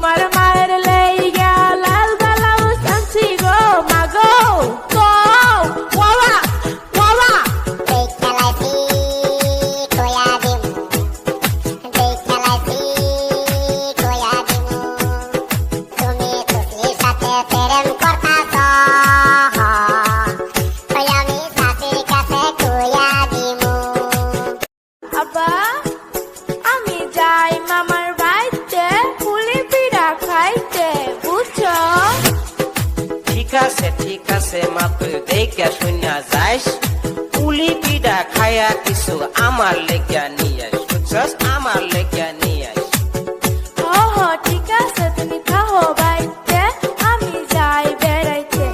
তোমার মায়ের লেইগা লাল ব্লাউজ আনছি গো মাগো গো ওয়া ওয়া এই খেলাইছি কয়া দিম এই খেলাইছি কয়া দিম তুমি তুসলির সাথে প্রেম করতাছ ওই আমি শাশির কাছে কয়া দিম আব্বা আমি যাই মামার বাড়িতে পুলি পিঠা খাইতে বুঝছো ঠিক আছে মা তুই দেখে শুনিয়া যাইস পুলি পিঠা খাইয়া কিছু আমার লেগিয়া নিয়ে আস বুঝছস আমার লেগিয়া নিয়ে আস হ ঠিক আছে তুমি থাকো বাড়িতে আমি যাই বেড়াইতে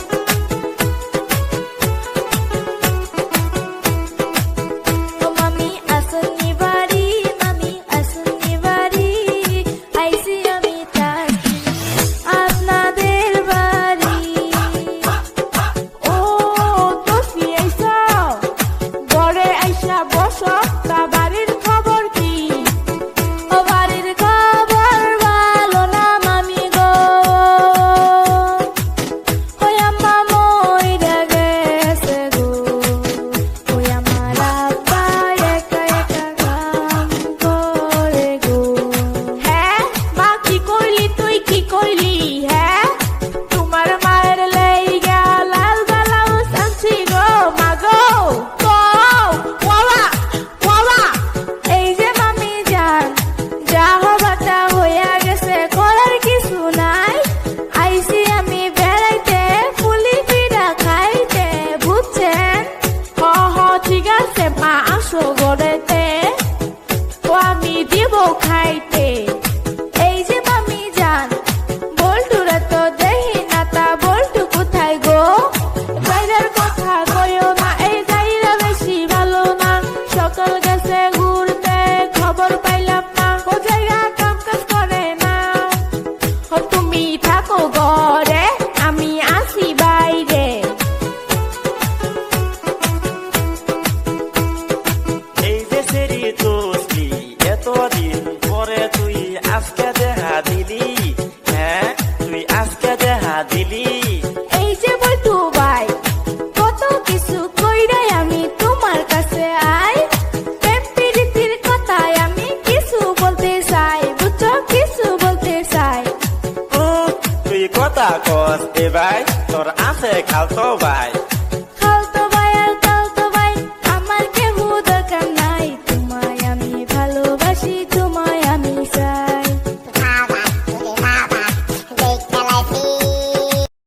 ও মামি আসনি বাড়ি মামি আসনি বাড়ি আইসি আমি থাকি আপনাদের বাড়ি ও তুমি আইসা ঘরে আইসা বসো তা বাড়ির খবর কি ও বাড়ির খবর ভালো না মামি গো ওই আম্মা মইরা গেছে গো ওই আমার আব্বা একা একা কাম করে গো হ্যাঁ মা কি কইলি তুই কি কইলি হ্যাঁ তোমার মায়ের লেইগা লাল ব্লাউজ আনছি গো মাগো গো ওয়া ওয়া এই যে মামি যান যা হবাটা হইয়া গেছে করার কিছু নাই আইসি আমি বেড়াইতে পুলি পিঠা খাইতে বুঝছেন হ ঠিক আছে মা আসো গড়েতে ও আমি দিব খাইতে এই যে মামি যান বল্টুরা তো দেখি না তা বল্টু কোথায় গো যাইরার কথা কইও না এই যাইরা বেশি ভালো না সকাল গেছে ঘুরতে খবর পাইলাম না ও জায়গা কাম কাজ করে না ও তুমি থাকো ঘরে আমি আসি বাইরে এই যে সেরি তুসলি এতদিন পরে তুই আজকে দেখা দিলি হ্যাঁ তুই আজকে দেখা দিলি এই যে বলটু ভাই কত কিছু কইরাই আমি তোমার কাছে আই প্রেম প্রীতির কথায় আমি কিছু বলতে চাই বুঝছো কিছু বলতে চাই তুই কথা কস এ ভাই তোর আছে খালতো ভাই